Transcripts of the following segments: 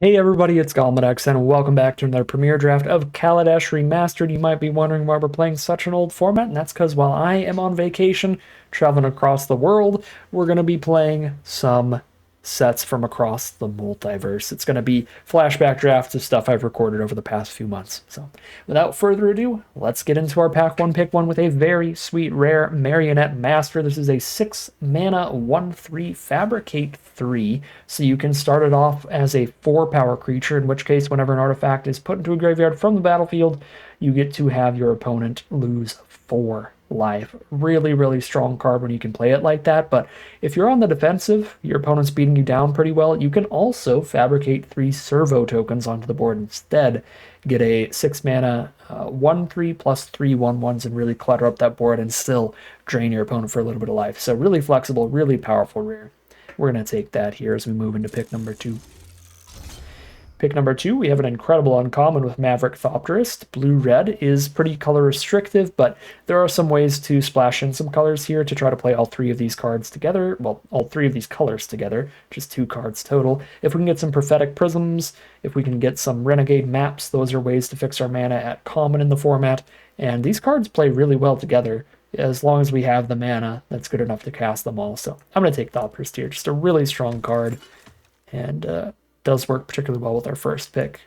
Hey everybody, it's Kaladesh, and welcome back to another premiere draft of Kaladesh Remastered. You might be wondering why we're playing such an old format, and that's because while I am on vacation, traveling across the world, we're going to be playing some sets from across the multiverse. It's going to be flashback drafts of stuff I've recorded over the past few months. So without further ado, let's get into our pack one. Pick one with a very sweet rare Marionette Master. This is a 6 mana 1/3 Fabricate 3. So you can start it off as a 4 power creature, in which case, whenever an artifact is put into a graveyard from the battlefield, you get to have your opponent lose 4 life. Really, really strong card when you can play it like that. But if you're on the defensive, your opponent's beating you down pretty well, you can also fabricate 3 servo tokens onto the board instead. Get a 6 mana 1/3 plus 3 1/1s and really clutter up that board and still drain your opponent for a little bit of life. So really flexible, really powerful rare. We're going to take that here as we move into pick number 2. Pick number 2, we have an incredible uncommon with Maverick Thopterist. Blue-red is pretty color restrictive, but there are some ways to splash in some colors here to try to play all 3 of these cards together. Well, all 3 of these colors together, just 2 cards total. If we can get some Prophetic Prisms, if we can get some Renegade Maps, those are ways to fix our mana at common in the format. And these cards play really well together as long as we have the mana that's good enough to cast them all. So I'm going to take Thopterist here. Just a really strong card, and does work particularly well with our first pick.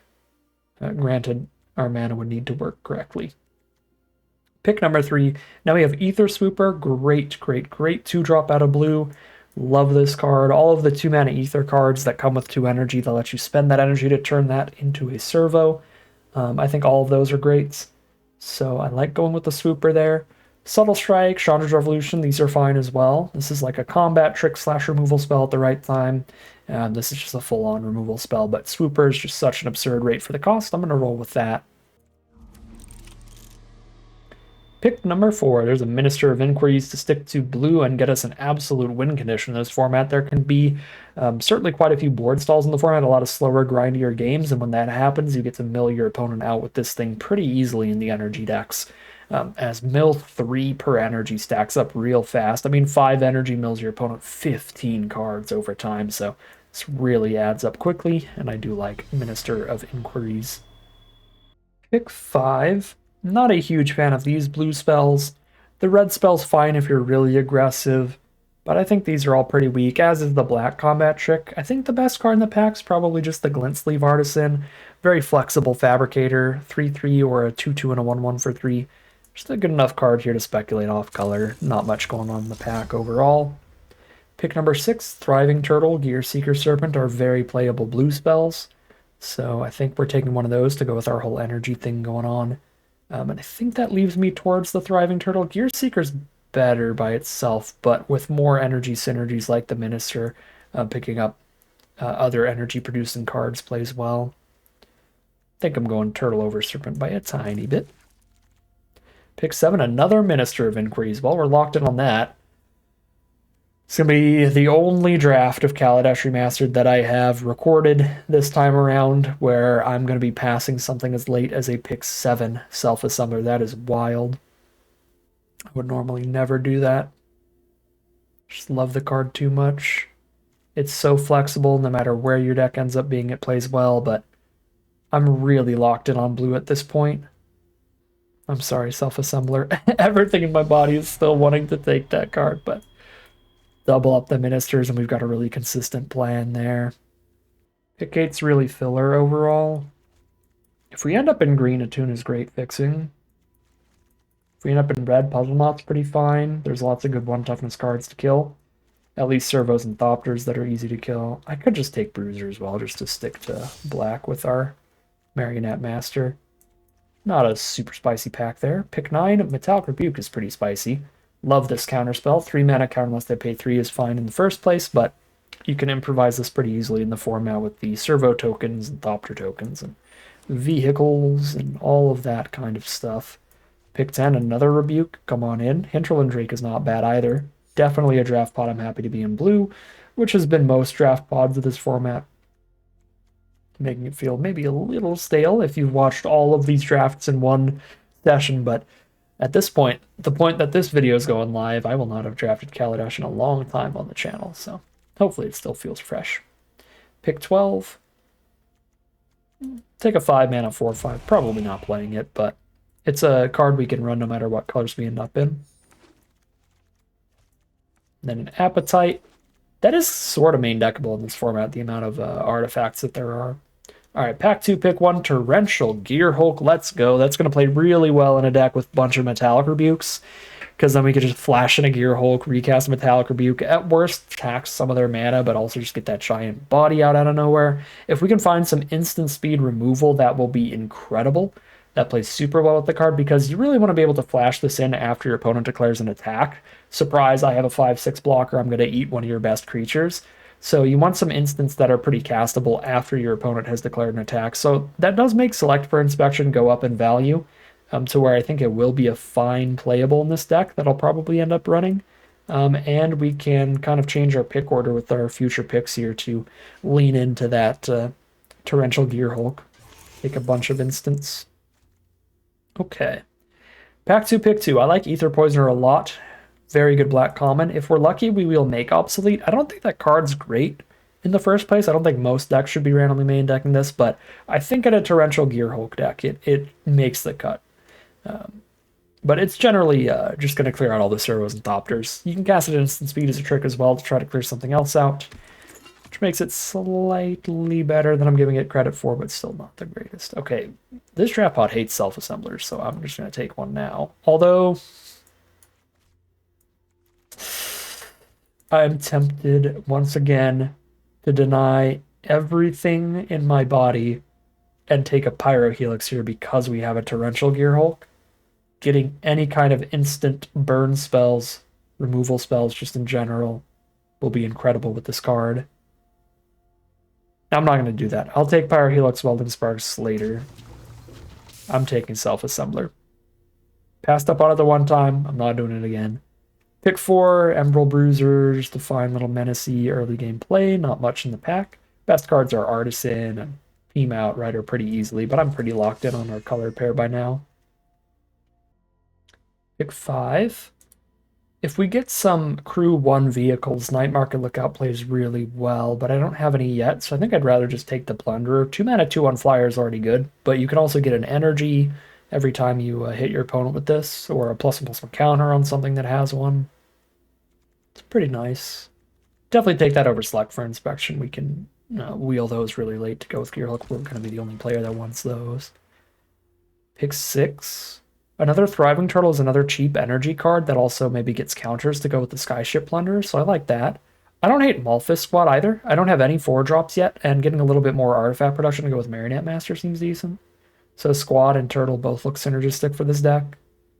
Granted, our mana would need to work correctly. Pick number 3. Now we have Ether Swooper. Great 2-drop out of blue. Love this card. All of the 2-mana Ether cards that come with 2 energy, they'll let you spend that energy to turn that into a servo. I think all of those are great. So I like going with the Swooper there. Subtle Strike, Chandra's Revolution, these are fine as well. This is like a combat trick / removal spell at the right time. And this is just a full-on removal spell, but Swooper is just such an absurd rate for the cost. I'm going to roll with that. Pick number 4. There's a Minister of Inquiries to stick to blue and get us an absolute win condition in this format. There can be certainly quite a few board stalls in the format, a lot of slower, grindier games, and when that happens, you get to mill your opponent out with this thing pretty easily in the energy decks. As mill 3 per energy stacks up real fast. I mean, 5 energy mills your opponent 15 cards over time, so this really adds up quickly, and I do like Minister of Inquiries. Pick 5. Not a huge fan of these blue spells. The red spell's fine if you're really aggressive, but I think these are all pretty weak, as is the black combat trick. I think the best card in the pack's probably just the Glint Sleeve Artisan. Very flexible fabricator, 3/3 or a 2/2 and a 1/1 for 3. Just a good enough card here to speculate off color. Not much going on in the pack overall. Pick number 6, Thriving Turtle, Gear Seeker Serpent are very playable blue spells. So I think we're taking one of those to go with our whole energy thing going on. And I think that leaves me towards the Thriving Turtle. Gear Seeker's better by itself, but with more energy synergies like the Minister, picking up other energy producing cards plays well. I think I'm going Turtle over Serpent by a tiny bit. Pick 7, another Minister of Inquiries. Well, we're locked in on that. It's going to be the only draft of Kaladesh Remastered that I have recorded this time around where I'm going to be passing something as late as a pick 7 self-assembler. That is wild. I would normally never do that. Just love the card too much. It's so flexible no matter where your deck ends up being, it plays well, but I'm really locked in on blue at this point. I'm sorry, self-assembler. Everything in my body is still wanting to take that card, but double up the Ministers and we've got a really consistent plan there. Pick 8's really filler overall. If we end up in green, Attune is great fixing. If we end up in red, Puzzle Knot's pretty fine. There's lots of good 1 toughness cards to kill. At least Servos and Thopters that are easy to kill. I could just take Bruiser as well, just to stick to black with our Marionette Master. Not a super spicy pack there. Pick 9, Metallic Rebuke is pretty spicy. Love this counterspell. 3 mana counter unless they pay 3 is fine in the first place, but you can improvise this pretty easily in the format with the servo tokens and Thopter tokens and vehicles and all of that kind of stuff. Pick 10, another Rebuke. Come on in. Hinterland Drake is not bad either. Definitely a draft pod I'm happy to be in blue, which has been most draft pods of this format. Making it feel maybe a little stale if you've watched all of these drafts in one session, but at this point, the point that this video is going live, I will not have drafted Kaladesh in a long time on the channel, so hopefully it still feels fresh. Pick 12. Take a 5-mana 4/5. Probably not playing it, but it's a card we can run no matter what colors we end up in. Then an Appetite. That is sort of main deckable in this format, the amount of artifacts that there are. All right, pack 2, pick 1, Torrential Gearhulk. Let's go. That's going to play really well in a deck with a bunch of Metallic Rebukes, because then we could just flash in a Gearhulk, recast Metallic Rebuke, at worst tax some of their mana, but also just get that giant body out of nowhere. If we can find some instant speed removal, that will be incredible. That plays super well with the card, because you really want to be able to flash this in after your opponent declares an attack. Surprise, I have a 5/6 blocker, I'm going to eat one of your best creatures. So you want some instants that are pretty castable after your opponent has declared an attack. So that does make Select for Inspection go up in value, to where I think it will be a fine playable in this deck that I'll probably end up running. And we can kind of change our pick order with our future picks here to lean into that Torrential Gearhulk. Take a bunch of instants. Okay. Pack 2, pick 2. I like Ether Poisoner a lot. Very good black common. If we're lucky, we will make Obsolete. I don't think that card's great in the first place. I don't think most decks should be randomly main decking this, but I think in a Torrential Gearhulk deck, it makes the cut. But it's generally just going to clear out all the servos and Thopters. You can cast it at instant speed as a trick as well to try to clear something else out, which makes it slightly better than I'm giving it credit for, but still not the greatest. Okay, this draft pod hates self-assemblers, so I'm just going to take one now. Although I'm tempted once again to deny everything in my body and take a Pyrohelix here because we have a Torrential Gearhulk. Getting any kind of instant burn spells, removal spells just in general, will be incredible with this card. I'm not going to do that. I'll take Pyrohelix, Welding Sparks later. I'm taking Self-Assembler. Passed up on it the one time. I'm not doing it again. Pick 4, Emerald Bruiser, just a fine little menacey early game play. Not much in the pack. Best cards are Artisan and Team Outrider pretty easily, but I'm pretty locked in on our color pair by now. Pick 5. If we get some Crew 1 vehicles, Night Market Lookout plays really well, but I don't have any yet, so I think I'd rather just take the Plunderer. 2-mana 2/1 flyer is already good, but you can also get an energy every time you hit your opponent with this, or a +1/+1 counter on something that has one. It's pretty nice. Definitely take that over Select for Inspection. We can wheel those really late to go with Gearhulk. We're going to be the only player that wants those. Pick 6. Another Thriving Turtle is another cheap energy card that also maybe gets counters to go with the Skyship Plunderer, so I like that. I don't hate Malphus Squad either. I don't have any 4-drops yet, and getting a little bit more artifact production to go with Marionette Master seems decent. So Squad and Turtle both look synergistic for this deck.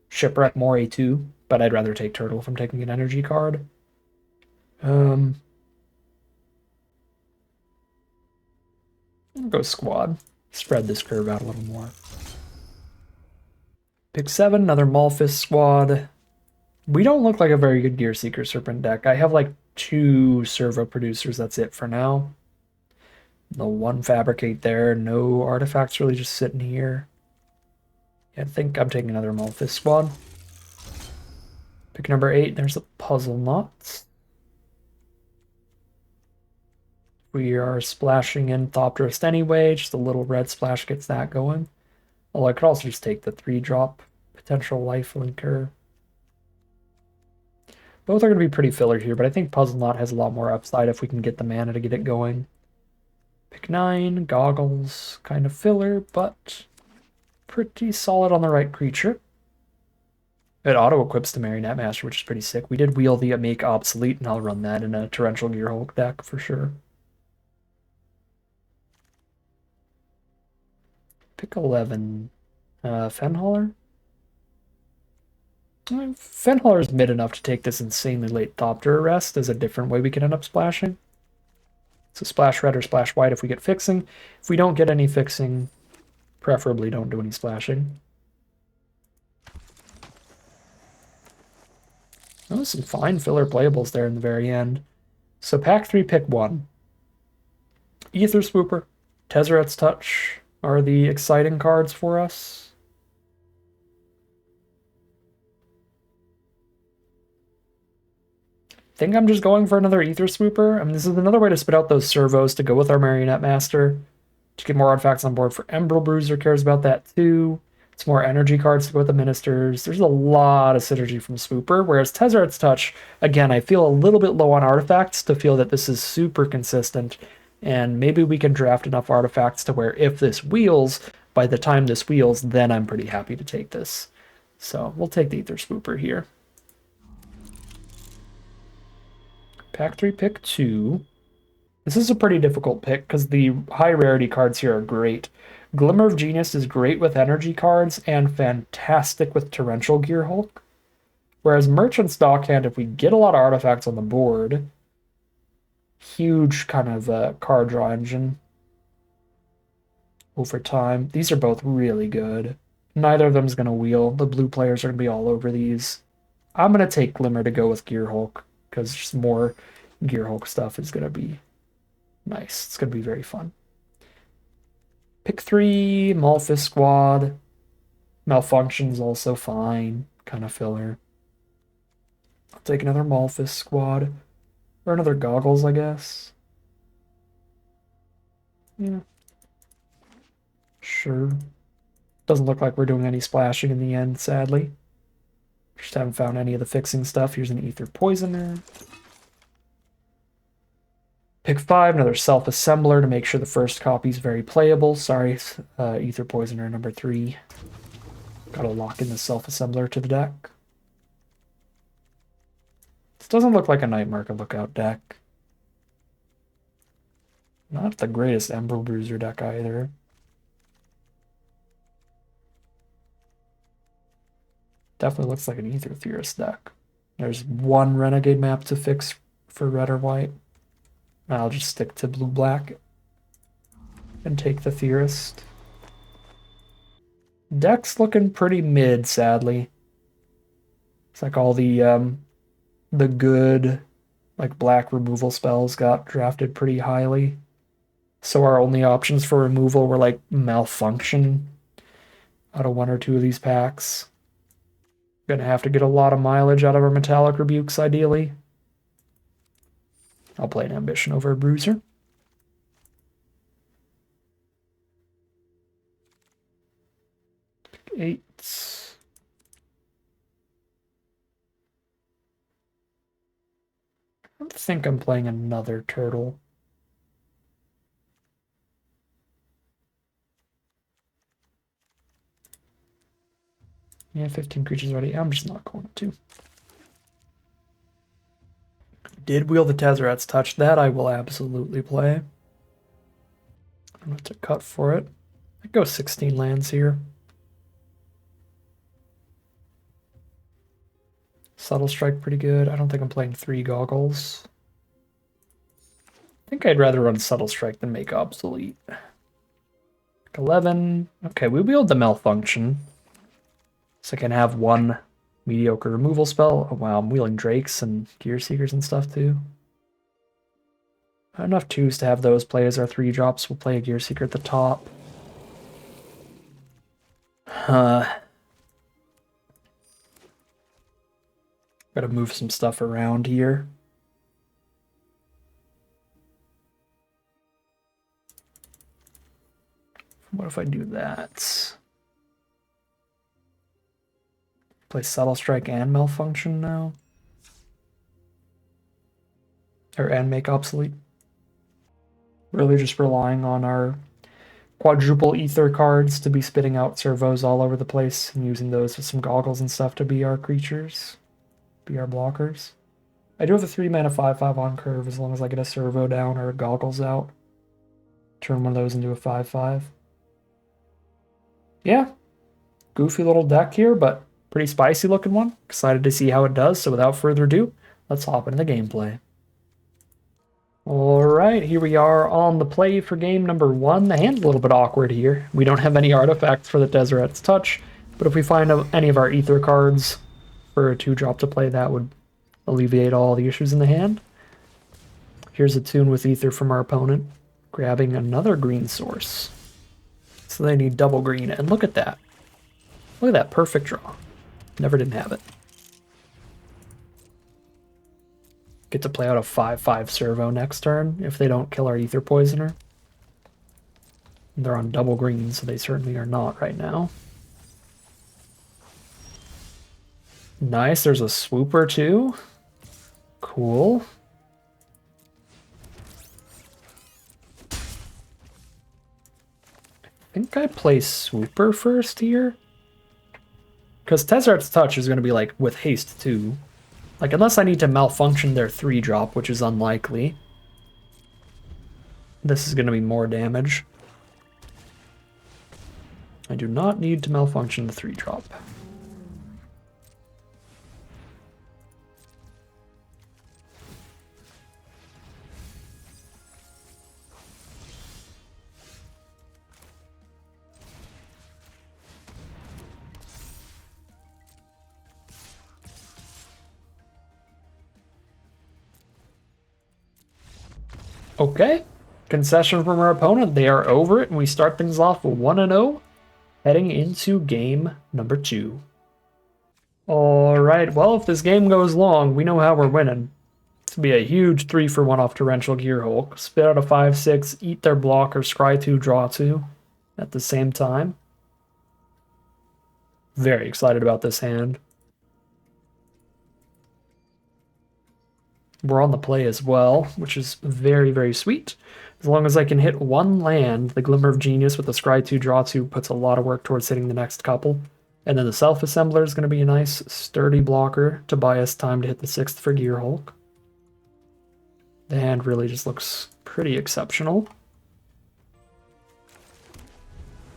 Shipwreck more A2, but I'd rather take Turtle if I'm taking an energy card. I'll go Squad. Spread this curve out a little more. Pick 7, another Malphus Squad. We don't look like a very good Gear Seeker Serpent deck. I have like 2 servo producers, that's it for now. The 1 Fabricate there, no artifacts really just sitting here. Yeah, I think I'm taking another Malphus Squad. Pick number 8, there's a Puzzle Knot. We are splashing in Thopterist anyway, just a little red splash gets that going. Although I could also just take the 3-drop potential life linker. Both are going to be pretty filler here, but I think Puzzle Knot has a lot more upside if we can get the mana to get it going. Pick 9, Goggles, kind of filler, but pretty solid on the right creature. It auto-equips the Marionette Master, which is pretty sick. We did wheel the Make Obsolete, and I'll run that in a Torrential Gearhulk deck for sure. Pick 11. Fenhauler? Fenhauler is mid enough to take this insanely late Thopter Arrest as a different way we can end up splashing. So splash red or splash white if we get fixing. If we don't get any fixing, preferably don't do any splashing. Oh, some fine filler playables there in the very end. So pack 3, pick 1. Ether Swooper, Tezzeret's Touch are the exciting cards for us. I think I'm just going for another Ether Swooper. I mean, this is another way to spit out those servos to go with our Marionette Master. To get more artifacts on board for Emerald Bruiser cares about that too. It's more energy cards to go with the ministers. There's a lot of synergy from Swooper, whereas Tezzeret's Touch, again, I feel a little bit low on artifacts to feel that this is super consistent, and maybe we can draft enough artifacts to where if this wheels, by the time this wheels, then I'm pretty happy to take this. So we'll take the Ether Swooper here. Pack 3, pick 2. This is a pretty difficult pick because the high rarity cards here are great. Glimmer of Genius is great with energy cards and fantastic with Torrential Gear Hulk. Whereas Merchant's Dockhand, if we get a lot of artifacts on the board, huge kind of card draw engine over time. These are both really good. Neither of them is going to wheel. The blue players are going to be all over these. I'm going to take Glimmer to go with Gear Hulk because just more Gear Hulk stuff is going to be nice. It's going to be very fun. Pick 3, Malphus Squad. Malfunction's also fine. Kind of filler. I'll take another Malphus Squad. Or another Goggles, I guess. Yeah. Sure. Doesn't look like we're doing any splashing in the end, sadly. Just haven't found any of the fixing stuff. Here's an Ether Poisoner. Pick 5, another self-assembler to make sure the first copy is very playable. Sorry, Ether Poisoner number 3. Gotta lock in the self-assembler to the deck. This doesn't look like a Night Market Lookout deck. Not the greatest Emerald Bruiser deck either. Definitely looks like an Ether Theorist deck. There's one Renegade map to fix for red or white. I'll just stick to blue-black and take the Theorist. Deck's looking pretty mid, sadly. It's like all the good like black removal spells got drafted pretty highly. So our only options for removal were like Malfunction out of 1 or 2 of these packs. Gonna have to get a lot of mileage out of our Metallic Rebukes, ideally. I'll play an Ambition over a Bruiser. Pick 8. I don't think I'm playing another Turtle. Yeah, 15 creatures already. I'm just not going to. Did wheel the Tezzeret's Touch. That I will absolutely play. I'm going to cut for it. I go 16 lands here. Subtle Strike pretty good. I don't think I'm playing 3 Goggles. I think I'd rather run Subtle Strike than make Obsolete. 11. Okay, we wheeled the Malfunction. So I can have 1 mediocre removal spell. Oh wow, I'm wheeling Drakes and Gear Seekers and stuff too. Not enough 2s to have those play as our 3 drops. We'll play a Gear Seeker at the top. Gotta move some stuff around here. What if I do that? Play Subtle Strike and Malfunction now? And make Obsolete. Really just relying on our quadruple Ether cards to be spitting out servos all over the place and using those with some Goggles and stuff to be our creatures. Be our blockers. I do have a 3 mana 5/5 on curve as long as I get a servo down or a Goggles out. Turn one of those into a 5/5. Yeah. Goofy little deck here, but pretty spicy looking one. Excited to see how it does, so without further ado, let's hop into the gameplay. Alright, here we are on the play for game number 1. The hand's a little bit awkward here. We don't have any artifacts for the Tezzeret's Touch, but if we find any of our Ether cards for a 2-drop to play, that would alleviate all the issues in the hand. Here's a tune with Ether from our opponent, grabbing another green source. So they need double green, and look at that. Look at that perfect draw. Never didn't have it. Get to play out a 5/5 servo next turn if they don't kill our Ether Poisoner. They're on double green, so they certainly are not right now. Nice, there's a swooper too. Cool. I think I play swooper first here. Because Tezzart's Touch is going to be like with haste too. Like, unless I need to malfunction their 3-drop, which is unlikely. This is going to be more damage. I do not need to malfunction the 3-drop. Okay. Concession from our opponent. They are over it, and we start things off 1-0, heading into game number 2. Alright, well, if this game goes long, we know how we're winning. It's going to be a huge 3-for-1 off Torrential Gearhulk. Spit out a 5-6, eat their blocker, scry 2, draw 2 at the same time. Very excited about this hand. We're on the play as well, which is very, very sweet. As long as I can hit one land, the Glimmer of Genius with the Scry 2, Draw 2 puts a lot of work towards hitting the next couple. And then the Self-Assembler is going to be a nice, sturdy blocker to buy us time to hit the 6th for Gearhulk. The hand really just looks pretty exceptional.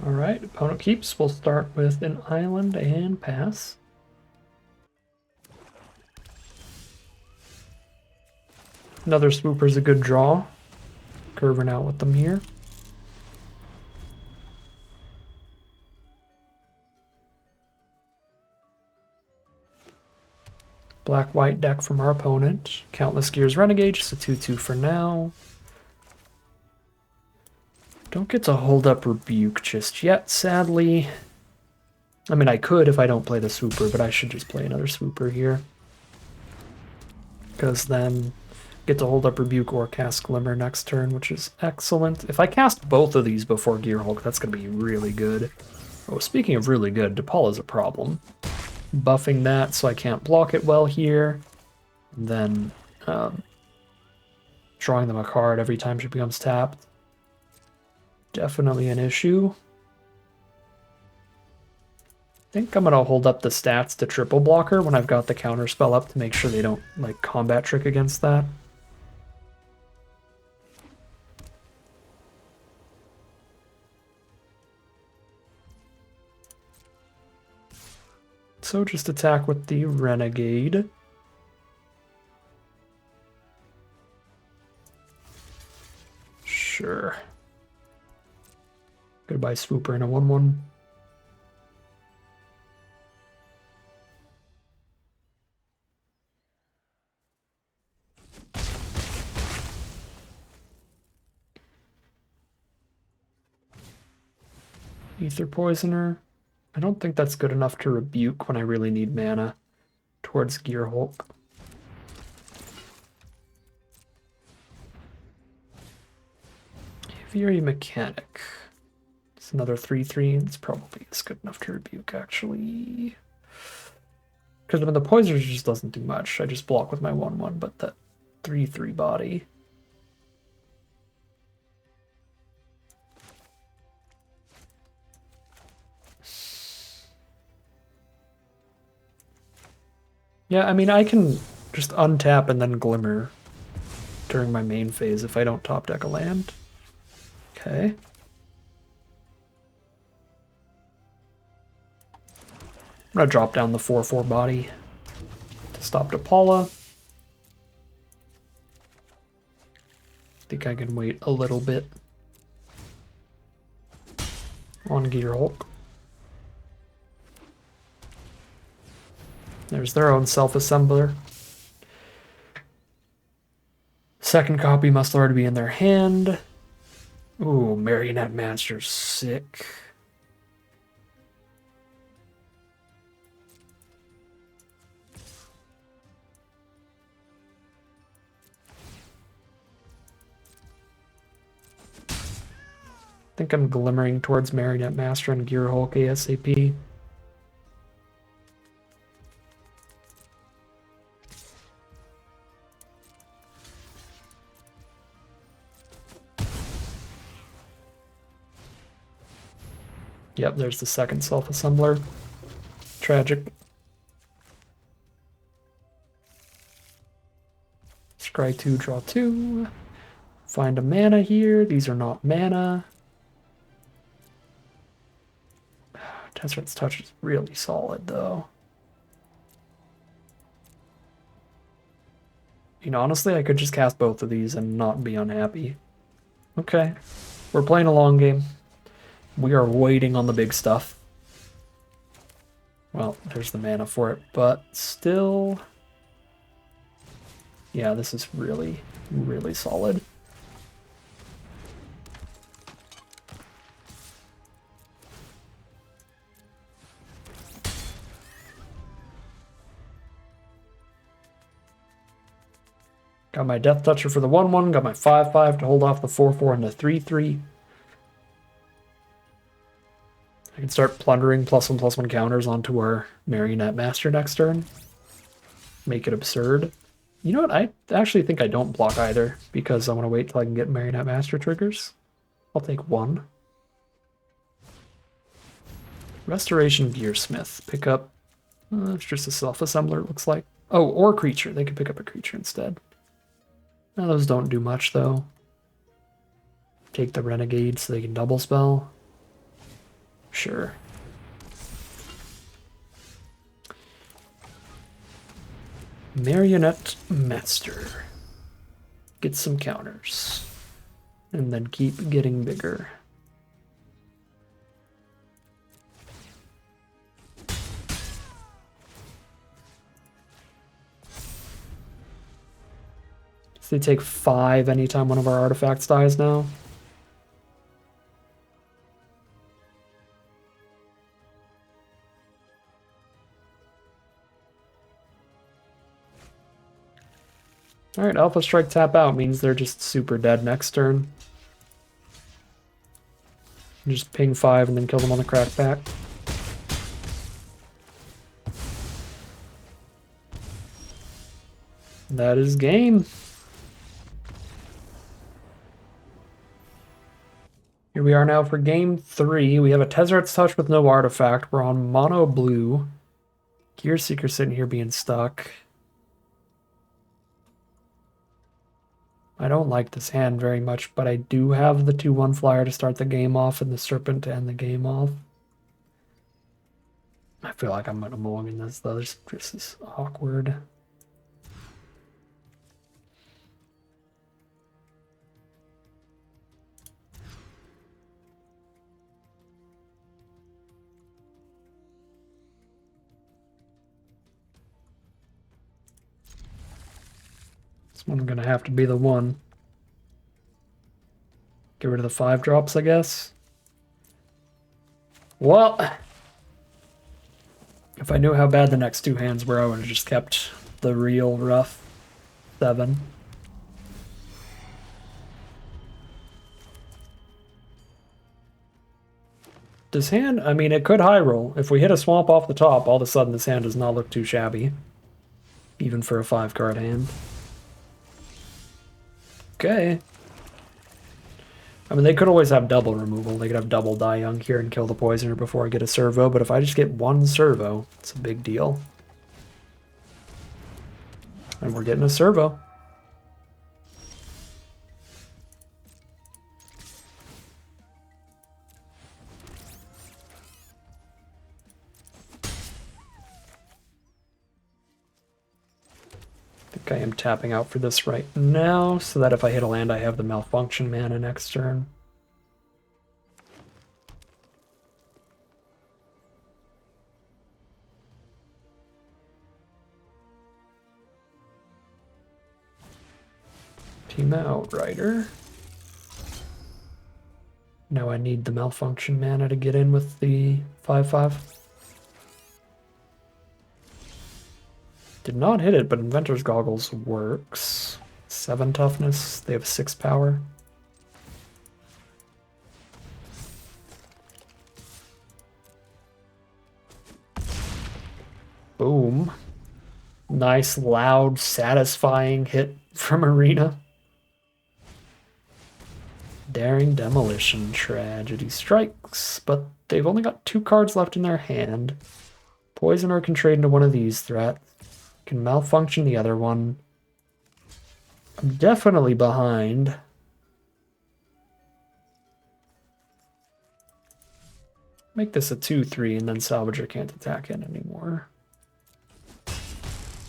Alright, opponent keeps. We'll start with an island and pass. Another swooper's a good draw. Curving out with them here. Black-white deck from our opponent. Countless Gears Renegade, just a 2-2 for now. Don't get to hold up Rebuke just yet, sadly. I mean, I could if I don't play the swooper, but I should just play another swooper here. Because then get to hold up Rebuke or cast Glimmer next turn, which is excellent. If I cast both of these before Gearhulk, that's going to be really good. Oh, speaking of really good, DePaul is a problem. Buffing that so I can't block it well here. And then drawing them a card every time she becomes tapped. Definitely an issue. I think I'm going to hold up the stats to triple blocker when I've got the counter spell up to make sure they don't like combat trick against that. So just attack with the Renegade. Sure. Goodbye Swooper and a 1-1. Ether Poisoner. I don't think that's good enough to rebuke when I really need mana towards Gearhulk. Fury Mechanic. It's another 3-3. It's probably good enough to rebuke, actually. Because I mean, the Poisoner just doesn't do much. I just block with my 1-1, but that 3-3 body. Yeah, I mean, I can just untap and then Glimmer during my main phase if I don't top deck a land. Okay. I'm going to drop down the 4-4 body to stop DePaula. Think I can wait a little bit on Gearhulk. There's their own self-assembler. Second copy must already be in their hand. Ooh, Marionette Master's sick. I think I'm glimmering towards Marionette Master and Gear Hulk ASAP. Yep, there's the second self-assembler. Tragic. Scry 2, draw 2. Find a mana here. These are not mana. Tesseract's Touch is really solid, though. You know, honestly, I could just cast both of these and not be unhappy. Okay. We're playing a long game. We are waiting on the big stuff. Well, there's the mana for it, but still... Yeah, this is really, really solid. Got my Death Toucher for the 1/1, got my 5/5 to hold off the 4/4 and the 3/3. I can start plundering +1/+1 counters onto our Marionette Master next turn. Make it absurd. You know what? I actually think I don't block either, because I want to wait till I can get Marionette Master triggers. I'll take one. Restoration Gearsmith. Pick up... it's just a self-assembler, it looks like. Oh, or creature. They could pick up a creature instead. No, those don't do much, though. Take the Renegade so they can double spell. Sure. Marionette Master. Get some counters. And then keep getting bigger. So they take 5 anytime one of our artifacts dies now. Alright, Alpha Strike tap out means they're just super dead next turn. Just ping 5 and then kill them on the crackback. That is game. Here we are now for game 3. We have a Tesseract's Touch with no artifact. We're on mono blue. Gear Seeker sitting here being stuck. I don't like this hand very much, but I do have the 2/1 flyer to start the game off and the Serpent to end the game off. I feel like I'm going to mulligan this, though. This is awkward. This one's going to have to be the one. Get rid of the 5 drops, I guess. Well, if I knew how bad the next 2 hands were, I would have just kept the real rough 7. This hand, I mean, it could high roll. If we hit a swamp off the top, all of a sudden this hand does not look too shabby. Even for a 5-card hand. Okay. I mean, they could always have double removal. They could have double Die Young here and kill the Poisoner before I get a servo, but if I just get 1 servo, it's a big deal. And we're getting a servo. I think I am tapping out for this right now, so that if I hit a land, I have the Malfunction mana next turn. Team Outrider. Now I need the Malfunction mana to get in with the 5/5. Did not hit it, but Inventor's Goggles works. 7 toughness, they have 6 power. Boom. Nice, loud, satisfying hit from Arena. Daring Demolition, Tragedy Strikes, but they've only got 2 cards left in their hand. Poisoner can trade into one of these threats. Can malfunction the other one. I'm definitely behind. Make this a 2-3 and then Salvager can't attack in anymore.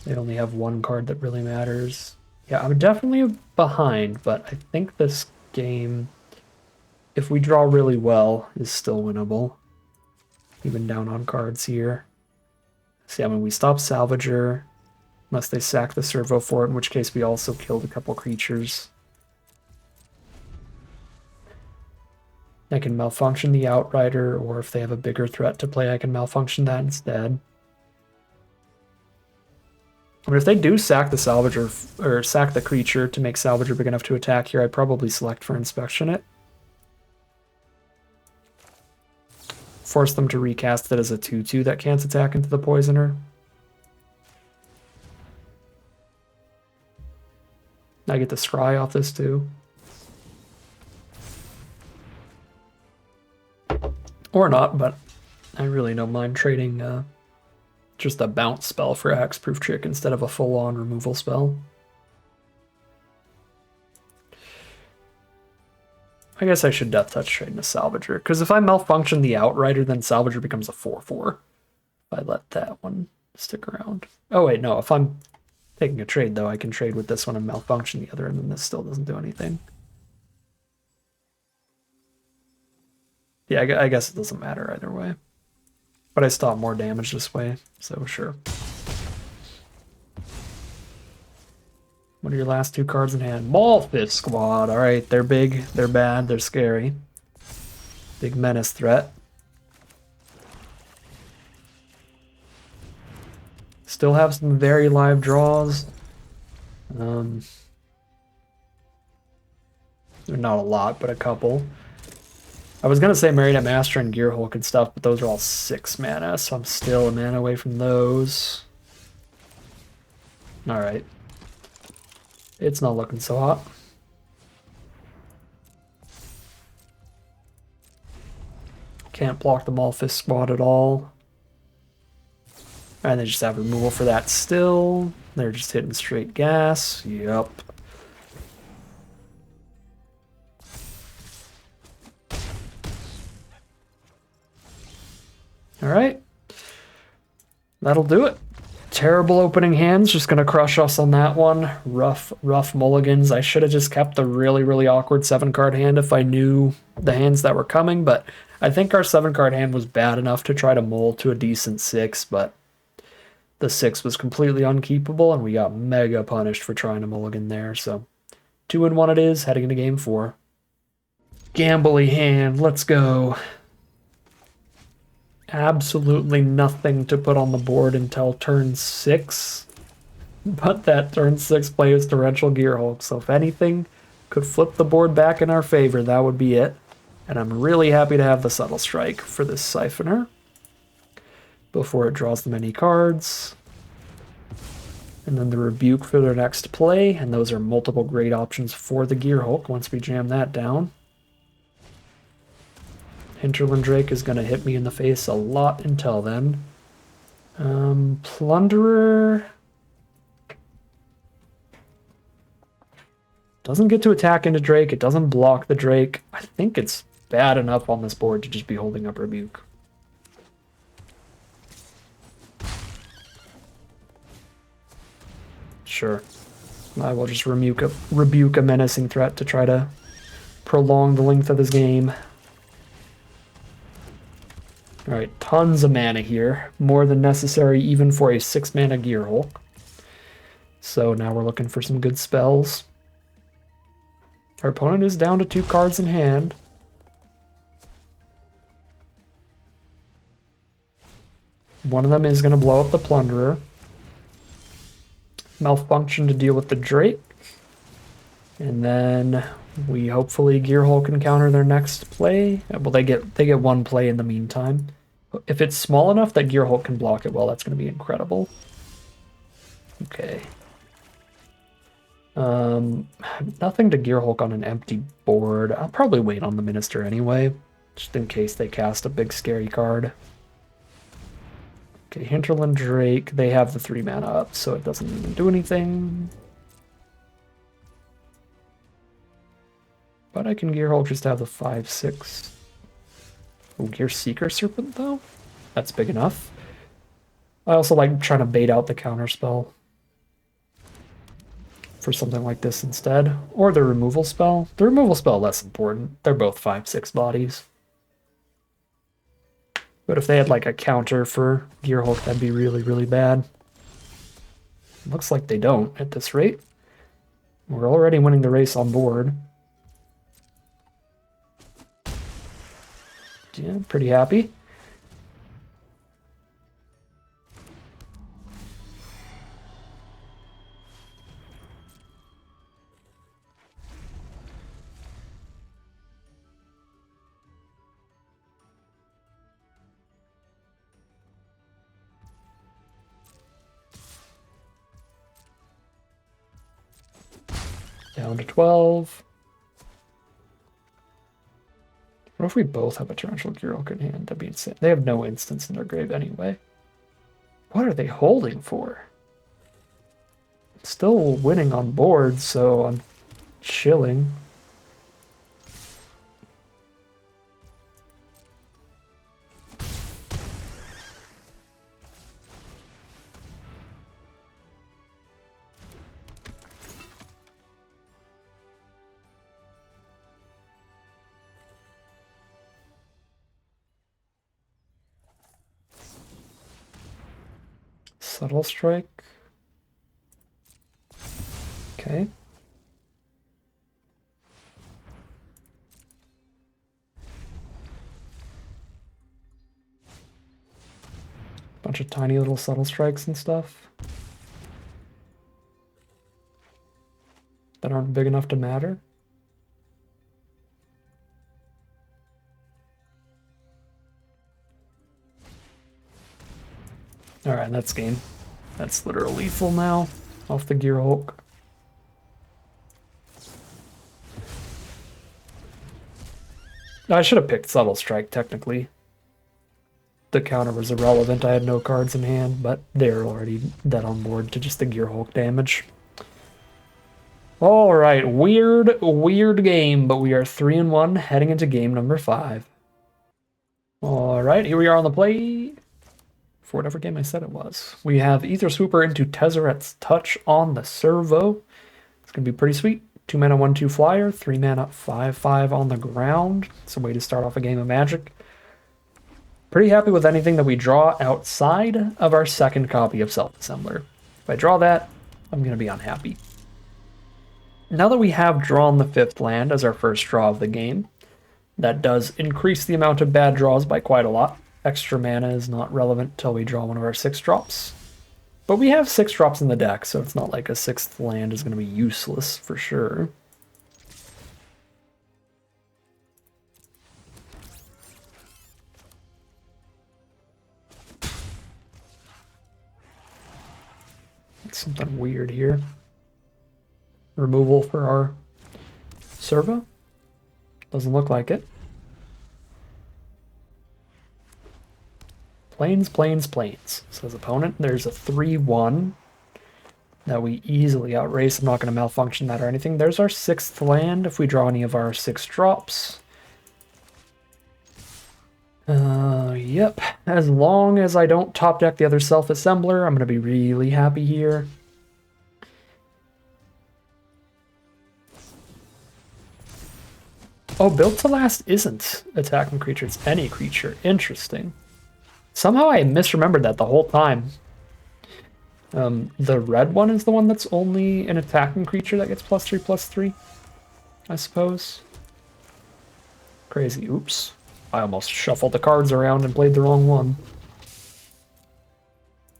They only have 1 card that really matters. Yeah, I'm definitely behind, but I think this game, if we draw really well, is still winnable. Even down on cards here. See, I mean, we stop Salvager, unless they sack the Servo for it, in which case we also killed a couple creatures. I can malfunction the Outrider, or if they have a bigger threat to play, I can malfunction that instead. But if they do sack the Salvager, or sack the creature to make Salvager big enough to attack here, I'd probably select for Inspection it. Force them to recast it as a 2-2 that can't attack into the Poisoner. I get the Scry off this too. Or not, but I really don't mind trading just a bounce spell for a Hexproof Trick instead of a full-on removal spell. I guess I should Death Touch trade into Salvager, because if I malfunction the Outrider, then Salvager becomes a 4-4. If I let that one stick around. Oh wait, no, if I'm taking a trade though, I can trade with this one and malfunction the other, and then this still doesn't do anything. Yeah, I guess it doesn't matter either way. But I still have more damage this way, so sure. What are your last 2 cards in hand? Maulfist Squad. Alright, they're big, they're bad, they're scary. Big menace threat. Still have some very live draws. Not a lot, but a couple. I was going to say Marionette Master and Gearhulk and stuff, but those are all 6 mana, so I'm still a mana away from those. Alright. It's not looking so hot. Can't block the Maulfist Squad at all. And they just have removal for that still. They're just hitting straight gas. Yup. Alright. That'll do it. Terrible opening hands, just gonna crush us on that one. Rough mulligans. I should have just kept the really, really awkward 7-card hand if I knew the hands that were coming, but I think our 7-card hand was bad enough to try to mold to a decent 6, but the 6 was completely unkeepable, and we got mega punished for trying to mulligan there, so 2-1 it is, heading into game 4. Gambly hand, let's go. Absolutely nothing to put on the board until turn 6. But that turn 6 play is Torrential Gearhulk, so if anything could flip the board back in our favor, that would be it. And I'm really happy to have the Subtle Strike for this Siphoner before it draws them any cards. And then the Rebuke for their next play, and those are multiple great options for the Gearhulk once we jam that down. Hinterland Drake is going to hit me in the face a lot until then. Plunderer doesn't get to attack into Drake. It doesn't block the Drake. I think it's bad enough on this board to just be holding up Rebuke. Sure. I will just rebuke a menacing threat to try to prolong the length of this game. Alright, tons of mana here. More than necessary even for a 6-mana Gearhulk. So now we're looking for some good spells. Our opponent is down to 2 cards in hand. One of them is going to blow up the Plunderer. Malfunction to deal with the Drake. And then we hopefully Gearhulk can counter their next play. Well, they get 1 play in the meantime. If it's small enough that Gear Hulk can block it well, that's going to be incredible. Okay. Nothing to Gear Hulk on an empty board. I'll probably wait on the Minister anyway, just in case they cast a big scary card. Okay, Hinterland Drake, they have the 3 mana up, so it doesn't even do anything. But I can Gear Hulk just to have the 5/6. Oh, Gear Seeker Serpent, though? That's big enough. I also like trying to bait out the counterspell for something like this instead. Or the removal spell. The removal spell less important. They're both 5/6 bodies. But if they had like a counter for Gear Hulk, that'd be really, really bad. Looks like they don't at this rate. We're already winning the race on board. Yeah, pretty happy. Down to 12. What if we both have a Torrential Gear Hulk in hand? That'd be insane. They have no instants in their grave anyway. What are they holding for? Still winning on board, so I'm chilling. Subtle Strike. Okay. Bunch of tiny little subtle strikes and stuff that aren't big enough to matter. Alright, that's game. That's literal lethal now off the Gear Hulk. I should have picked Subtle Strike, technically. The counter was irrelevant, I had no cards in hand, but they're already dead on board to just the Gear Hulk damage. Alright, weird game, but we are 3-1 heading into game number 5. Alright, here we are on the play. For whatever game I said it was. We have Ether Swooper into Tezzeret's Touch on the servo. It's going to be pretty sweet. 2 mana, 1/2 flyer, 3 mana, 5/5 on the ground. It's a way to start off a game of Magic. Pretty happy with anything that we draw outside of our second copy of Self-Assembler. If I draw that, I'm going to be unhappy. Now that we have drawn the 5th land as our first draw of the game, that does increase the amount of bad draws by quite a lot. Extra mana is not relevant until we draw one of our 6 drops. But we have 6 drops in the deck, so it's not like a 6th land is going to be useless for sure. It's something weird here. Removal for our servo? Doesn't look like it. Plains, says opponent. There's a 3/1 that we easily outrace. I'm not going to malfunction that or anything. There's our 6th land if we draw any of our 6 drops. Yep. As long as I don't top deck the other Self-Assembler, I'm going to be really happy here. Oh, Built to Last isn't attacking creatures, any creature. Interesting. Somehow I misremembered that the whole time. The red one is the one that's only an attacking creature that gets +3/+3, I suppose. Crazy. Oops. I almost shuffled the cards around and played the wrong one.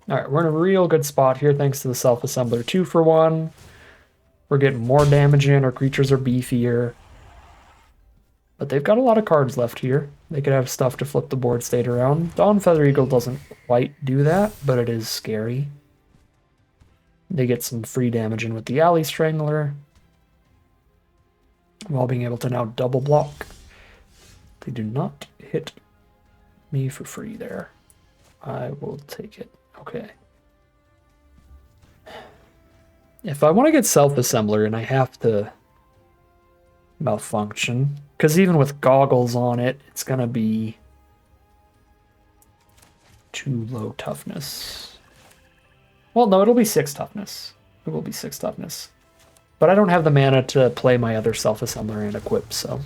Alright, we're in a real good spot here thanks to the Self-Assembler. 2 for 1. We're getting more damage in, our creatures are beefier. But they've got a lot of cards left here. They could have stuff to flip the board state around. Dawn Feather Eagle doesn't quite do that, but it is scary. They get some free damage in with the Alley Strangler, while being able to now double block. They do not hit me for free there. I will take it. Okay. If I want to get Self-Assembler and I have to malfunction, because even with goggles on it, it's going to be too low toughness. Well, no, it'll be 6 toughness. It will be 6 toughness. But I don't have the mana to play my other Self-Assembler and equip, so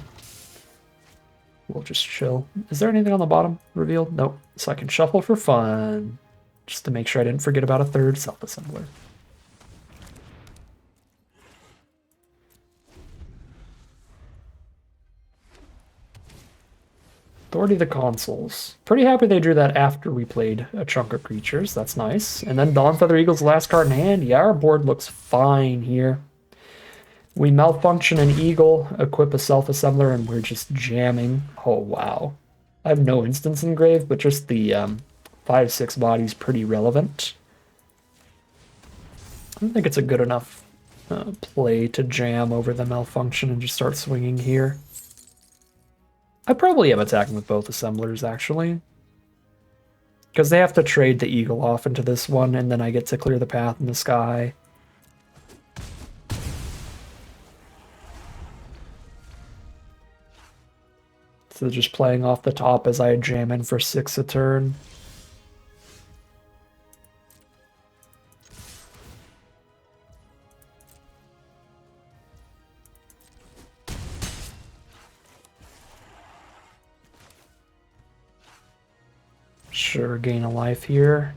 we'll just chill. Is there anything on the bottom revealed? Nope. So I can shuffle for fun, just to make sure I didn't forget about a 3rd Self-Assembler. Authority of the Consoles. Pretty happy they drew that after we played a chunk of creatures. That's nice. And then Dawn Feather Eagle's last card in hand. Yeah, our board looks fine here. We malfunction an Eagle, equip a Self-Assembler, and we're just jamming. Oh, wow. I have no instance engrave, but just the 5/6 body's pretty relevant. I don't think it's a good enough play to jam over the malfunction and just start swinging here. I probably am attacking with both assemblers, actually. Because they have to trade the Eagle off into this one, and then I get to clear the path in the sky. So just playing off the top as I jam in for 6 a turn. Sure, gain a life here.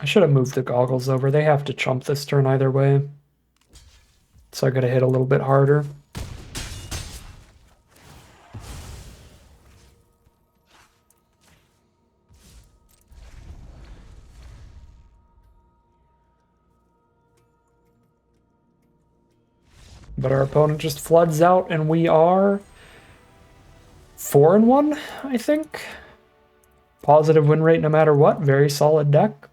I should have moved the goggles over. They have to chump this turn either way. So I gotta hit a little bit harder. But our opponent just floods out, and we are 4-1, I think. Positive win rate no matter what. Very solid deck.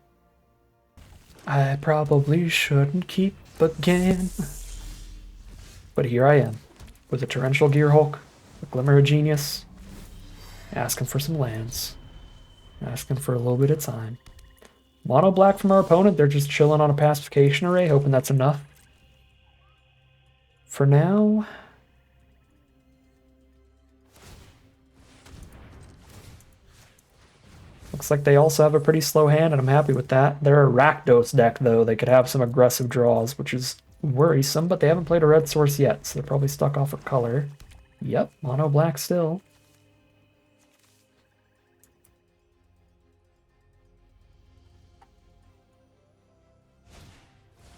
I probably shouldn't keep again. But here I am, with a Torrential Gearhulk, a Glimmer of Genius, asking for some lands. Asking for a little bit of time. Mono black from our opponent. They're just chilling on a pacification array, hoping that's enough. For now, looks like they also have a pretty slow hand, and I'm happy with that. They're a Rakdos deck, though. They could have some aggressive draws, which is worrisome, but they haven't played a red source yet, so they're probably stuck off a color. Yep, mono black still.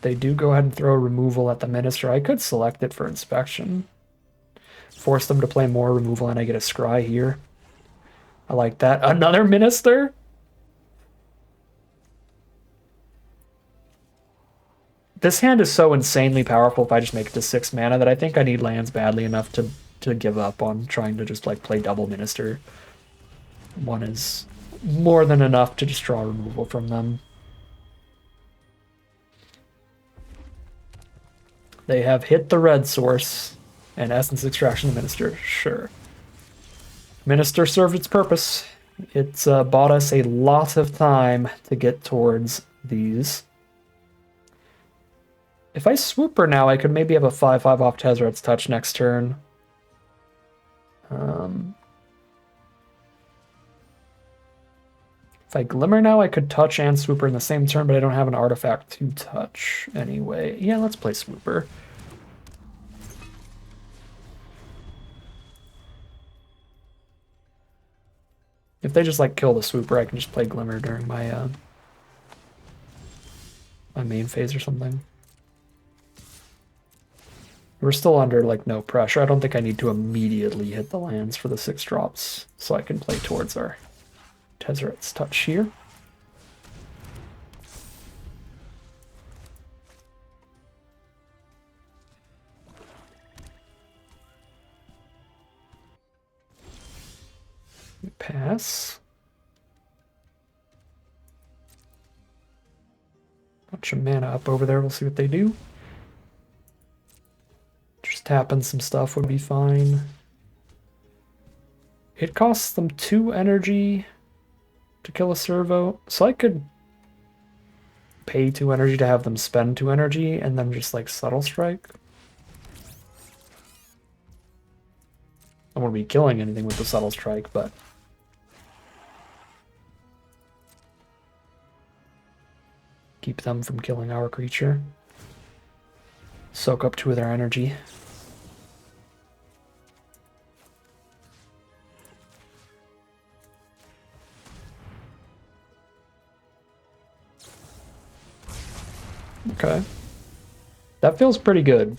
They do go ahead and throw removal at the Minister. I could select it for inspection. Force them to play more removal, and I get a Scry here. I like that. Another Minister? This hand is so insanely powerful if I just make it to 6 mana that I think I need lands badly enough to give up on trying to just like play double Minister. One is more than enough to just draw removal from them. They have hit the red source and Essence Extraction the Minister. Sure. Minister served its purpose. It's bought us a lot of time to get towards these. If I swoop her now, I could maybe have a 5/5 off Tezzret's Touch next turn. If I Glimmer now, I could touch and Swooper in the same turn, but I don't have an artifact to touch anyway. Yeah, let's play Swooper. If they just like kill the Swooper, I can just play Glimmer during my my main phase or something. We're still under, like, no pressure. I don't think I need to immediately hit the lands for the 6 drops, so I can play towards our Tezzeret's Touch here. Pass. Bunch of mana up over there. We'll see what they do. Just tapping some stuff would be fine. It costs them 2 energy to kill a servo, so I could pay 2 energy to have them spend 2 energy and then just like Subtle Strike. I won't be killing anything with the Subtle Strike, but keep them from killing our creature. Soak up 2 of their energy. Okay. That feels pretty good.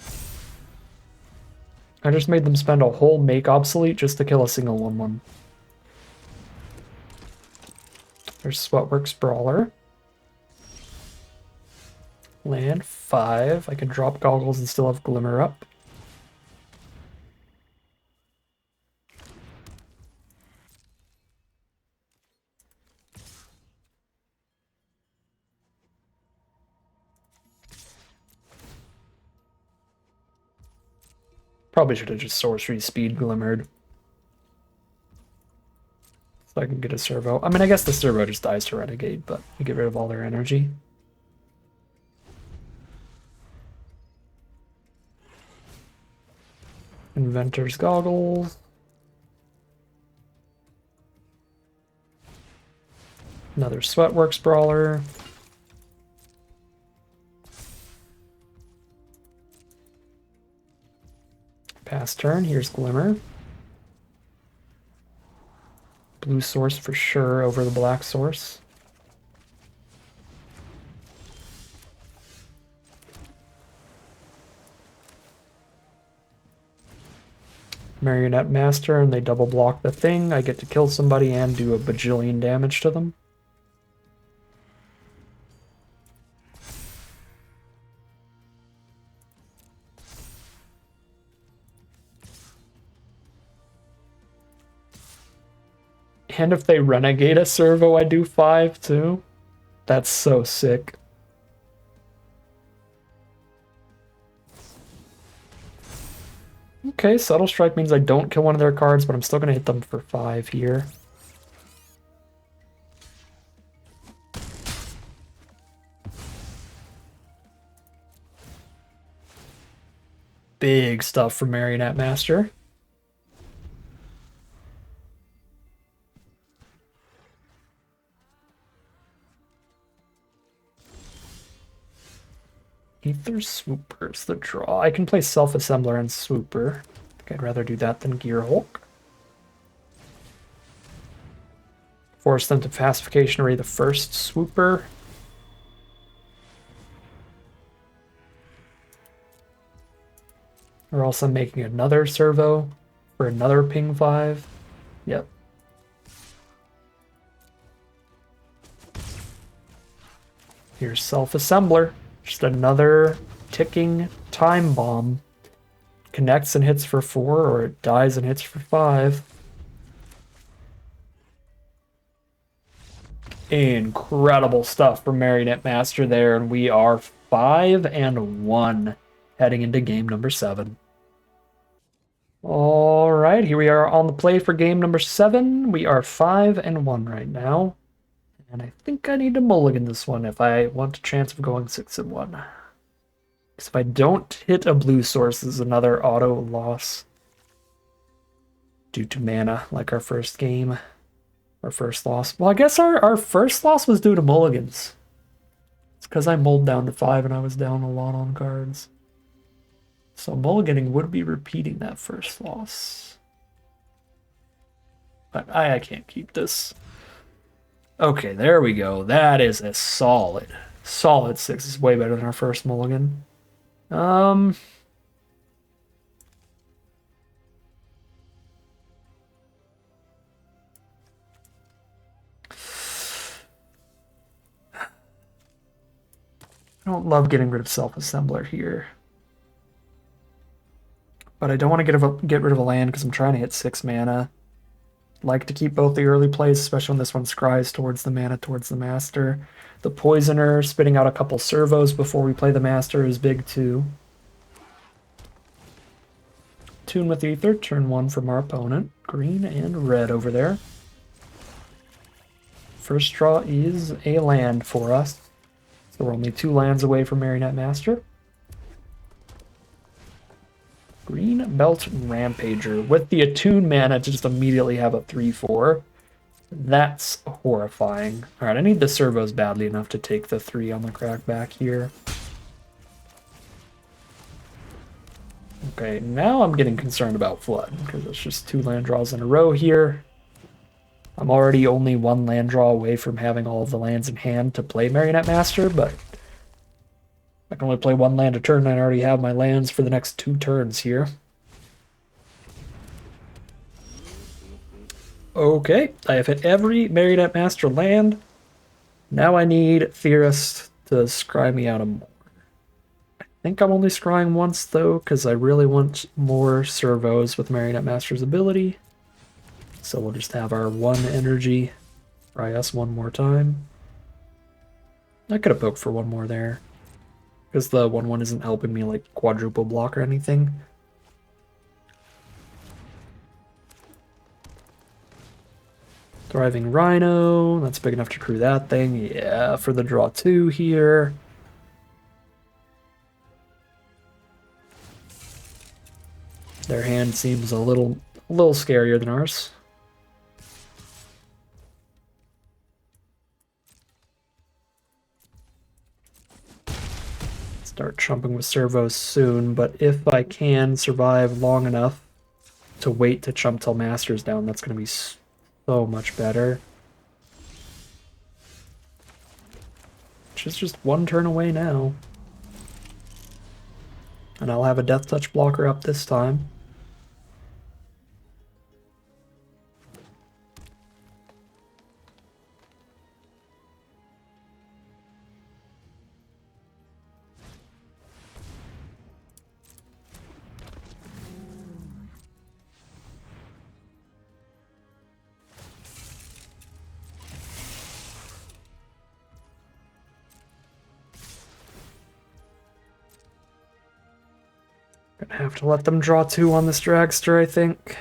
I just made them spend a whole make obsolete just to kill a single 1/1. There's Sweatworks Brawler. Land 5. I can drop Goggles and still have Glimmer up. Probably should have just sorcery speed Glimmered. So I can get a servo. I mean, I guess the servo just dies to Renegade, but you get rid of all their energy. Inventor's Goggles. Another Sweatworks Brawler. Pass turn, here's Glimmer. Blue source for sure over the black source. Marionette Master, and they double block the thing. I get to kill somebody and do a bajillion damage to them. And if they renegade a servo, I do 5 too. That's so sick. Okay, Subtle Strike means I don't kill one of their cards, but I'm still going to hit them for 5 here. Big stuff from Marionette Master. Ether Swooper's the draw. I can play Self-Assembler and Swooper. I think I'd rather do that than Gear Hulk. Force them to Pacification Array the first Swooper. Or else I'm making another servo for another ping 5. Yep. Here's Self-Assembler. Just another ticking time bomb. Connects and hits for 4, or it dies and hits for 5. Incredible stuff from Marionette Master there, and we are 5-1 heading into game number 7. All right, here we are on the play for game number 7. We are 5-1 right now. And I think I need to mulligan this one if I want a chance of going 6-1. Because if I don't hit a blue source, this is another auto loss due to mana, like our first game. Our first loss. Well, I guess our first loss was due to mulligans. It's because I mulled down to 5 and I was down a lot on cards. So mulliganing would be repeating that first loss. But I can't keep this. Okay, there we go. That is a solid 6. It's way better than our first mulligan. I don't love getting rid of Self-Assembler here. But I don't want to get rid of a land because I'm trying to hit 6 mana. Like to keep both the early plays, especially when this one scries towards the mana, towards the Master. The Poisoner, spitting out a couple servos before we play the Master is big too. Tune with Ether, turn 1 from our opponent. Green and red over there. First draw is a land for us. So we're only 2 lands away from Marionette Master. Green Belt Rampager with the Attune mana to just immediately have a 3/4. That's horrifying. Alright, I need the servos badly enough to take the 3 on the crackback here. Okay, now I'm getting concerned about Flood, because it's just 2 land draws in a row here. I'm already only 1 land draw away from having all of the lands in hand to play Marionette Master, but I can only play 1 land a turn, and I already have my lands for the next 2 turns here. Okay, I have hit every Marionette Master land. Now I need Theorist to scry me out of more. I think I'm only scrying once, though, because I really want more servos with Marionette Master's ability. So we'll just have our 1 energy scry us 1 more time. I could have poked for 1 more there, because the 1/1 isn't helping me like quadruple block or anything. Thriving Rhino, that's big enough to crew that thing. Yeah, for the draw 2 here. Their hand seems a little scarier than ours. Start chumping with servos soon, but if I can survive long enough to wait to chump till Master's down, that's going to be so much better. Which is just 1 turn away now. And I'll have a Death Touch blocker up this time. Gonna have to let them draw 2 on this Dragster, I think.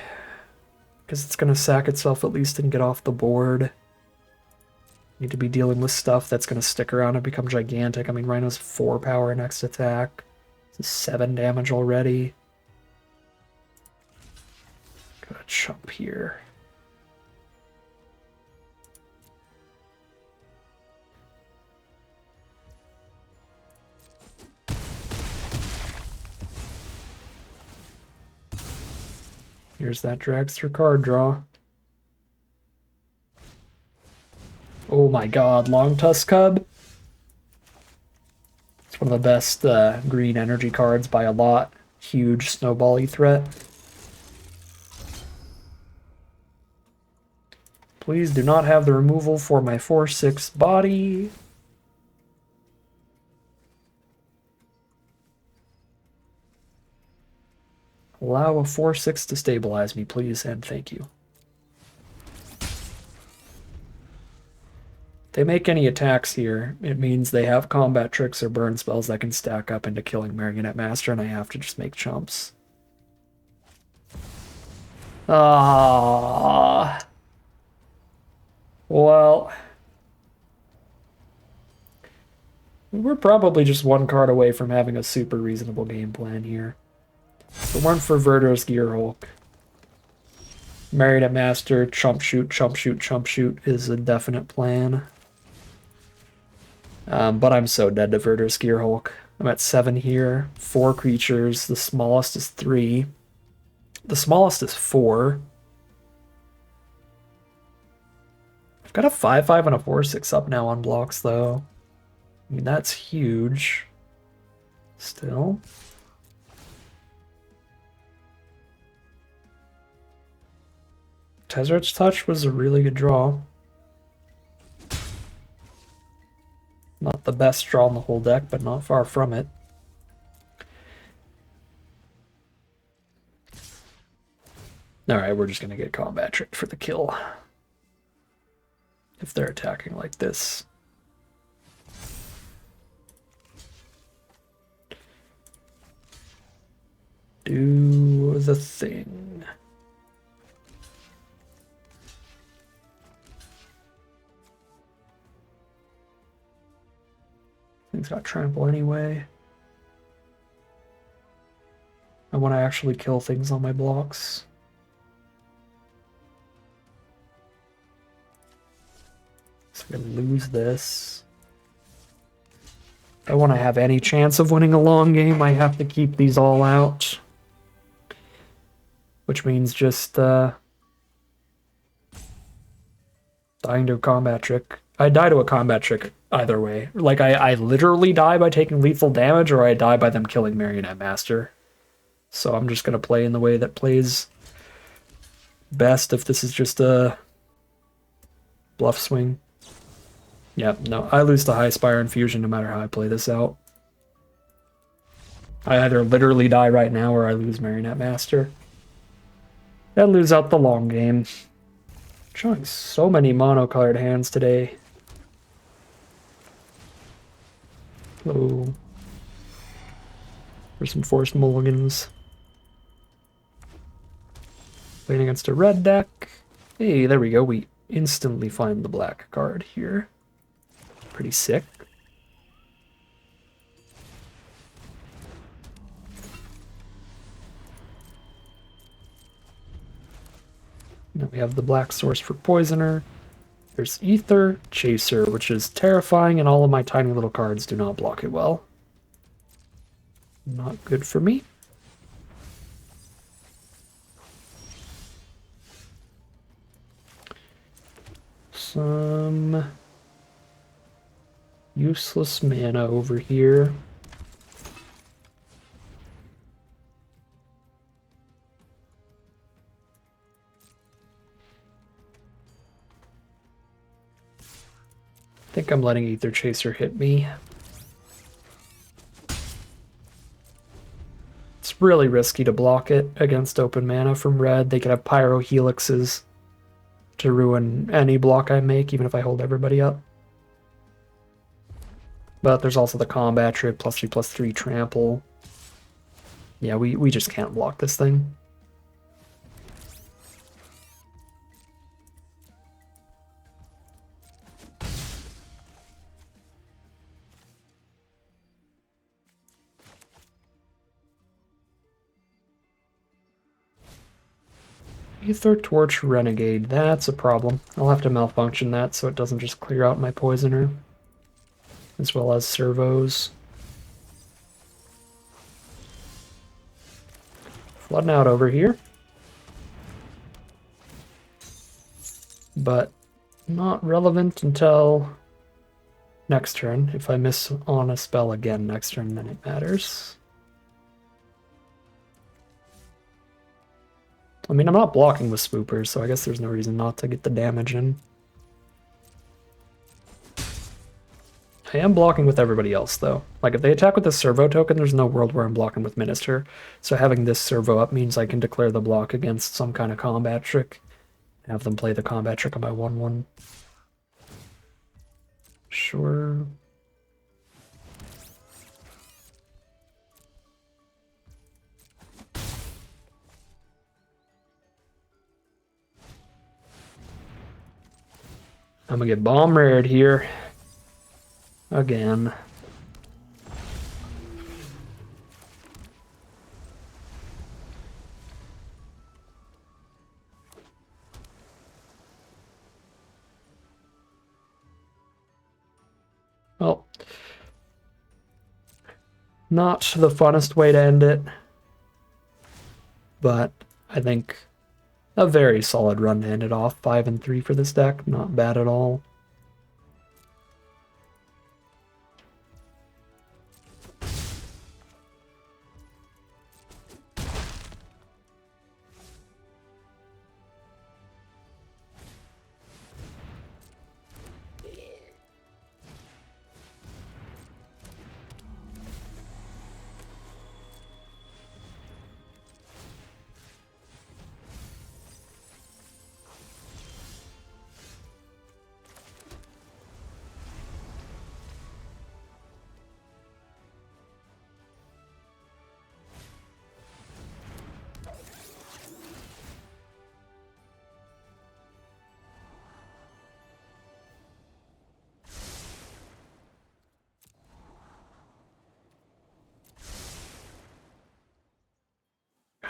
Because it's gonna sack itself at least and get off the board. Need to be dealing with stuff that's gonna stick around and become gigantic. I mean, Rhino's 4 power next attack. This is 7 damage already. Gotta chump here. Here's that Dragster card draw. Oh my god, Long Tusk Cub. It's one of the best green energy cards by a lot. Huge snowball-y threat. Please do not have the removal for my 4/6 body. Allow a 4/6 to stabilize me, please, and thank you. If they make any attacks here, it means they have combat tricks or burn spells that can stack up into killing Marionette Master, and I have to just make chumps. Ah. Well, we're probably just 1 card away from having a super reasonable game plan here. If it weren't for Verder's Gearhulk, Marionette Master, chump shoot, chump shoot, chump shoot is a definite plan. But I'm so dead to Verder's Gearhulk. I'm at 7 here, 4 creatures, the smallest is 3. The smallest is 4. I've got a 5/5 and a 4/6 up now on blocks, though. I mean, that's huge. Still. Tezzer's Touch was a really good draw. Not the best draw in the whole deck, but not far from it. Alright, we're just going to get combat tricked for the kill. If they're attacking like this. Do the thing. Thing's got trample anyway. I want to actually kill things on my blocks. So I'm going to lose this. If I want to have any chance of winning a long game, I have to keep these all out. Which means just dying to a combat trick. I die to a combat trick either way. Like, I literally die by taking lethal damage, or I die by them killing Marionette Master. So I'm just going to play in the way that plays best if this is just a bluff swing. Yeah, no, I lose to High Spire and Fusion no matter how I play this out. I either literally die right now or I lose Marionette Master. And lose out the long game. Showing so many mono-colored hands today. Oh. There's some forced mulligans. Playing against a red deck. Hey, there we go. We instantly find the black card here. Pretty sick. Now we have the black source for Poisoner. There's Ether, Chaser, which is terrifying, and all of my tiny little cards do not block it well. Not good for me. Some useless mana over here. I think I'm letting Ether Chaser hit me. It's really risky to block it against open mana from red. They could have Pyro Helixes to ruin any block I make, even if I hold everybody up. But there's also the combat trick, +3/+3 trample. Yeah, we just can't block this thing. Ether Torch Renegade, that's a problem. I'll have to malfunction that so it doesn't just clear out my Poisoner. As well as servos. Flooding out over here. But not relevant until next turn. If I miss on a spell again next turn, then it matters. I mean, I'm not blocking with Swoopers, so I guess there's no reason not to get the damage in. I am blocking with everybody else, though. Like, if they attack with a servo token, there's no world where I'm blocking with Minister. So having this servo up means I can declare the block against some kind of combat trick. Have them play the combat trick on my 1/1. Sure. I'm gonna get bomb rared here. Again. Well, not the funnest way to end it, but I think a very solid run to end it off. 5-3 for this deck, not bad at all.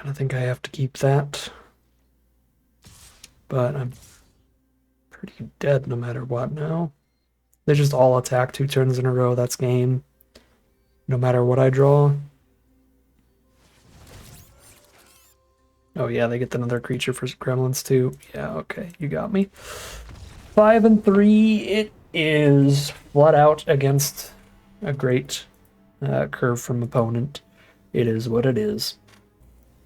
I think I have to keep that. But I'm pretty dead no matter what now. They just all attack 2 turns in a row. That's game. No matter what I draw. Oh yeah, they get another creature for gremlins too. Yeah, okay, you got me. 5 and 3. It is flat out against a great curve from opponent. It is what it is.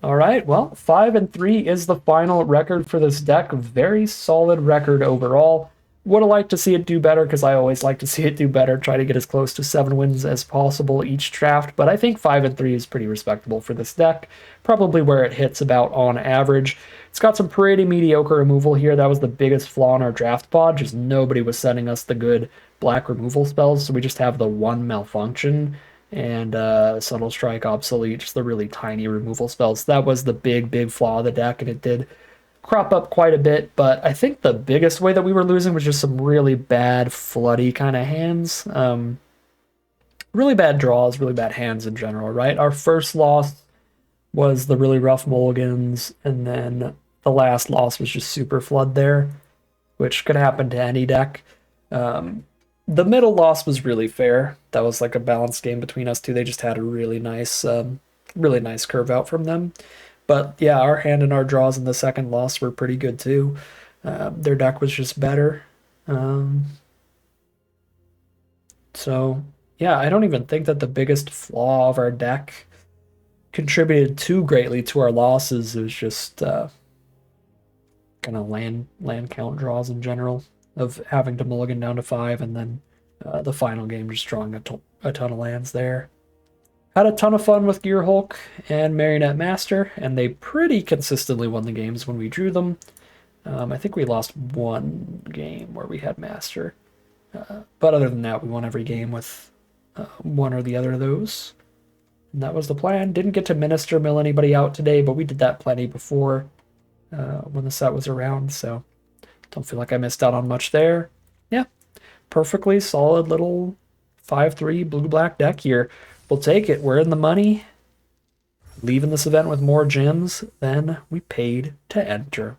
All right, well, 5 and 3 is the final record for this deck. Very solid record overall. Would have liked to see it do better because I always like to see it do better. Try to get as close to 7 wins as possible each draft, but I think 5 and 3 is pretty respectable for this deck. Probably where it hits about on average. It's got some pretty mediocre removal here. That was the biggest flaw in our draft pod. Just nobody was sending us the good black removal spells, so we just have the one malfunction and Subtle Strike obsolete, just the really tiny removal spells. That was the big flaw of the deck, and it did crop up quite a bit, but I think the biggest way that we were losing was just some really bad floody kind of hands. Really bad draws, really bad hands in general, right? Our first loss was the really rough mulligans, and then the last loss was just super flood there, which could happen to any deck. The middle loss was really fair. That was like a balanced game between us two. They just had a really nice curve out from them. But yeah, our hand and our draws in the second loss were pretty good too. Their deck was just better. So yeah, I don't even think that the biggest flaw of our deck contributed too greatly to our losses. It was just kind of land count draws in general, of having to mulligan down to 5 and then the final game just drawing a ton of lands there. Had a ton of fun with Gear Hulk and Marionette Master, and they pretty consistently won the games when we drew them. I think we lost one game where we had Master. But other than that, we won every game with one or the other of those. And that was the plan. Didn't get to Minister mill anybody out today, but we did that plenty before when the set was around, so don't feel like I missed out on much there. Yeah, perfectly solid little 5-3 blue-black deck here. We'll take it. We're in the money. Leaving this event with more gems than we paid to enter.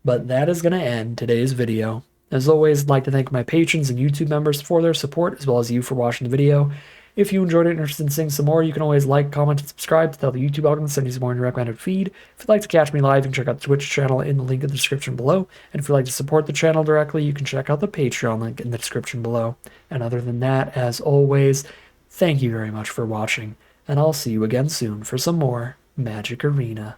But that is going to end today's video. As always, I'd like to thank my patrons and YouTube members for their support, as well as you for watching the video. If you enjoyed it and are interested in seeing some more, you can always like, comment, and subscribe to tell the YouTube algorithm to send you some more in your recommended feed. If you'd like to catch me live, you can check out the Twitch channel in the link in the description below. And if you'd like to support the channel directly, you can check out the Patreon link in the description below. And other than that, as always, thank you very much for watching, and I'll see you again soon for some more Magic Arena.